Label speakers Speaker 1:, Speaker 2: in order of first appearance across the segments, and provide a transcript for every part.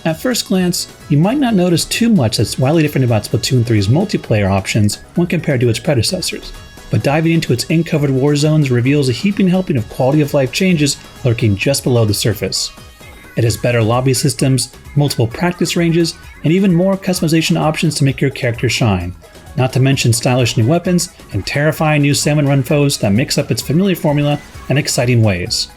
Speaker 1: At first glance, you might not notice too much that's wildly different about Splatoon 3's multiplayer options when compared to its predecessors, but diving into its ink-covered war zones reveals a heaping helping of quality-of-life changes lurking just below the surface. It has better lobby systems, multiple practice ranges, and even more customization options to make your character shine, not to mention stylish new weapons and terrifying new Salmon Run foes that mix up its familiar formula in exciting ways.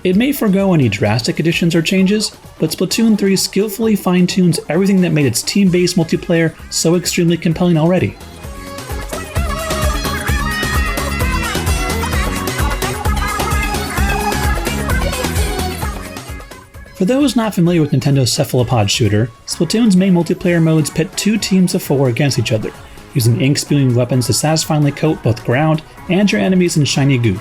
Speaker 1: It may forego any drastic additions or changes, but Splatoon 3 skillfully fine-tunes everything that made its team-based multiplayer so extremely compelling already. For those not familiar with Nintendo's cephalopod shooter, Splatoon's main multiplayer modes pit two teams of 4 against each other, using ink-spewing weapons to satisfyingly coat both ground and your enemies in shiny goo.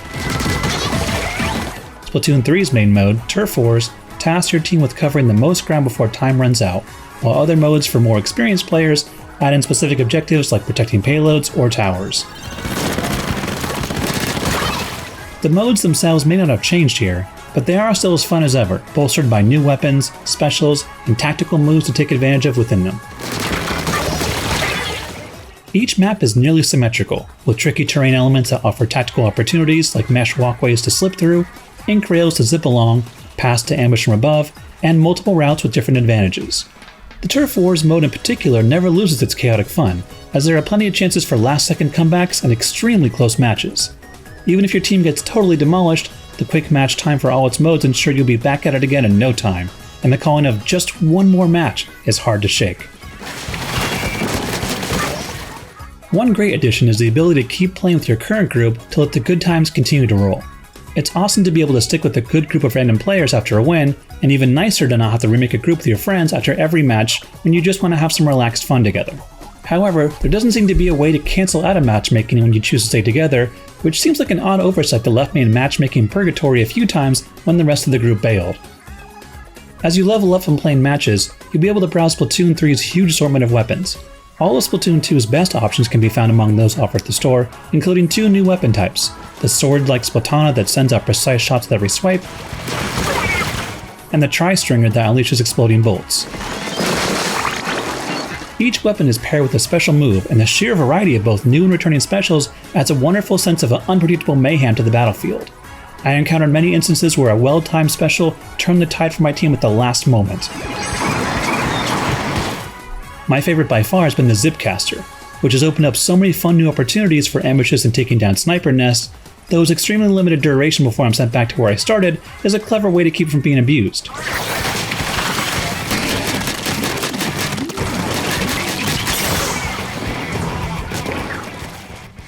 Speaker 1: Splatoon 3's main mode, Turf Wars, tasks your team with covering the most ground before time runs out, while other modes for more experienced players add in specific objectives like protecting payloads or towers. The modes themselves may not have changed here, but they are still as fun as ever, bolstered by new weapons, specials, and tactical moves to take advantage of within them. Each map is nearly symmetrical, with tricky terrain elements that offer tactical opportunities like mesh walkways to slip through, ink rails to zip along, paths to ambush from above, and multiple routes with different advantages. The Turf Wars mode in particular never loses its chaotic fun, as there are plenty of chances for last-second comebacks and extremely close matches. Even if your team gets totally demolished, the quick match time for all its modes ensure you'll be back at it again in no time, and the calling of just one more match is hard to shake. One great addition is the ability to keep playing with your current group to let the good times continue to roll. It's awesome to be able to stick with a good group of random players after a win, and even nicer to not have to remake a group with your friends after every match when you just want to have some relaxed fun together. However, there doesn't seem to be a way to cancel out of matchmaking when you choose to stay together, which seems like an odd oversight that left me in matchmaking purgatory a few times when the rest of the group bailed. As you level up from playing matches, you'll be able to browse Splatoon 3's huge assortment of weapons. All of Splatoon 2's best options can be found among those offered at the store, including 2 new weapon types, the sword-like Splatana that sends out precise shots with every swipe, and the Tri-Stringer that unleashes exploding bolts. Each weapon is paired with a special move, and the sheer variety of both new and returning specials adds a wonderful sense of unpredictable mayhem to the battlefield. I encountered many instances where a well-timed special turned the tide for my team at the last moment. My favorite by far has been the Zipcaster, which has opened up so many fun new opportunities for ambushes and taking down sniper nests, though its extremely limited duration before I'm sent back to where I started is a clever way to keep from being abused.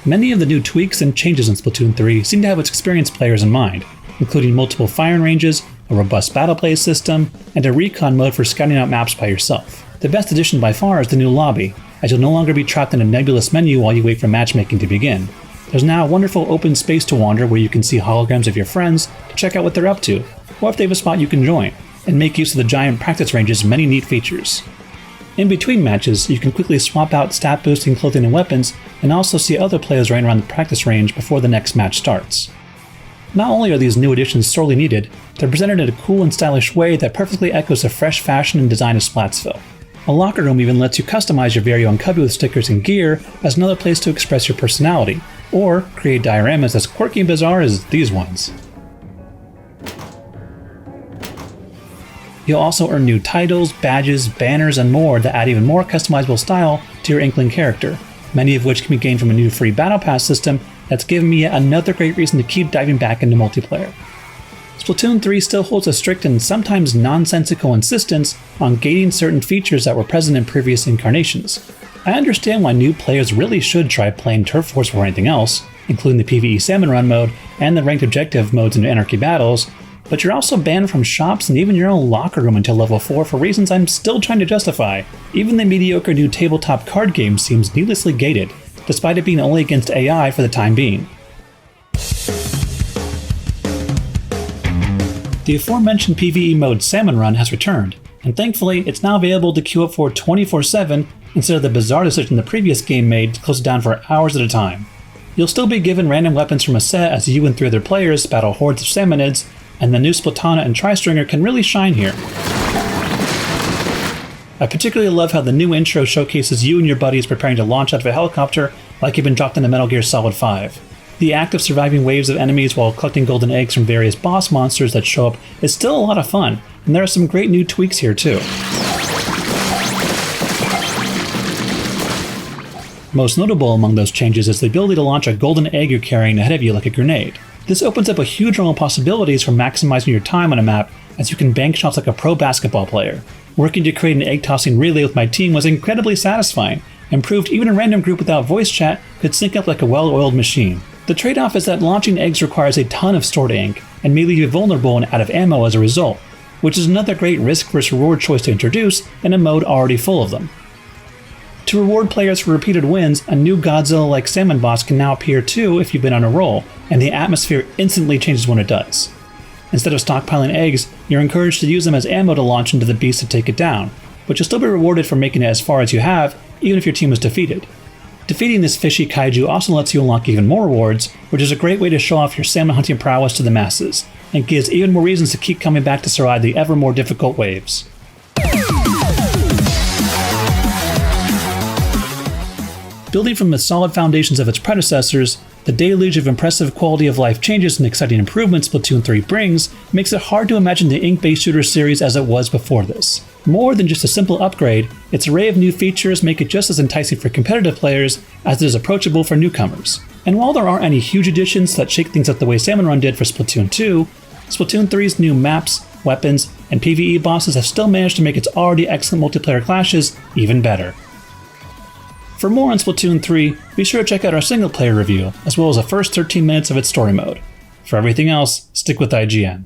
Speaker 1: Many of the new tweaks and changes in Splatoon 3 seem to have its experienced players in mind, including multiple firing ranges, a robust battle play system, and a recon mode for scouting out maps by yourself. The best addition by far is the new lobby, as you'll no longer be trapped in a nebulous menu while you wait for matchmaking to begin. There's now a wonderful open space to wander where you can see holograms of your friends to check out what they're up to, or if they have a spot you can join, and make use of the giant practice range's many neat features. In between matches, you can quickly swap out stat-boosting clothing and weapons, and also see other players running around the practice range before the next match starts. Not only are these new additions sorely needed, they're presented in a cool and stylish way that perfectly echoes the fresh fashion and design of Splatsville. A locker room even lets you customize your very own cubby with stickers and gear as another place to express your personality, or create dioramas as quirky and bizarre as these ones. You'll also earn new titles, badges, banners, and more that add even more customizable style to your Inkling character, many of which can be gained from a new free Battle Pass system that's given me yet another great reason to keep diving back into multiplayer. Splatoon 3 still holds a strict and sometimes nonsensical insistence on gating certain features that were present in previous incarnations. I understand why new players really should try playing Turf Wars before anything else, including the PvE Salmon Run mode and the ranked objective modes in Anarchy Battles, but you're also banned from shops and even your own locker room until level 4 for reasons I'm still trying to justify. Even the mediocre new tabletop card game seems needlessly gated, despite it being only against AI for the time being. The aforementioned PvE mode Salmon Run has returned, and thankfully it's now available to queue up for 24/7 instead of the bizarre decision the previous game made to close it down for hours at a time. You'll still be given random weapons from a set as you and 3 other players battle hordes of salmonids, and the new Splatana and Tri-Stringer can really shine here. I particularly love how the new intro showcases you and your buddies preparing to launch out of a helicopter like you've been dropped into Metal Gear Solid 5. The act of surviving waves of enemies while collecting golden eggs from various boss monsters that show up is still a lot of fun, and there are some great new tweaks here too. Most notable among those changes is the ability to launch a golden egg you're carrying ahead of you like a grenade. This opens up a huge realm of possibilities for maximizing your time on a map, as you can bank shots like a pro basketball player. Working to create an egg-tossing relay with my team was incredibly satisfying, and proved even a random group without voice chat could sync up like a well-oiled machine. The trade-off is that launching eggs requires a ton of stored ink, and may leave you vulnerable and out of ammo as a result, which is another great risk versus reward choice to introduce in a mode already full of them. To reward players for repeated wins, a new Godzilla-like salmon boss can now appear too if you've been on a roll, and the atmosphere instantly changes when it does. Instead of stockpiling eggs, you're encouraged to use them as ammo to launch into the beast to take it down, but you'll still be rewarded for making it as far as you have, even if your team was defeated. Defeating this fishy kaiju also lets you unlock even more rewards, which is a great way to show off your salmon hunting prowess to the masses, and gives even more reasons to keep coming back to survive the ever more difficult waves. Building from the solid foundations of its predecessors, the deluge of impressive quality of life changes and exciting improvements Splatoon 3 brings makes it hard to imagine the ink-based shooter series as it was before this. More than just a simple upgrade, its array of new features make it just as enticing for competitive players as it is approachable for newcomers. And while there aren't any huge additions that shake things up the way Salmon Run did for Splatoon 2, Splatoon 3's new maps, weapons, and PvE bosses have still managed to make its already excellent multiplayer clashes even better. For more on Splatoon 3, be sure to check out our single player review, as well as the first 13 minutes of its story mode. For everything else, stick with IGN.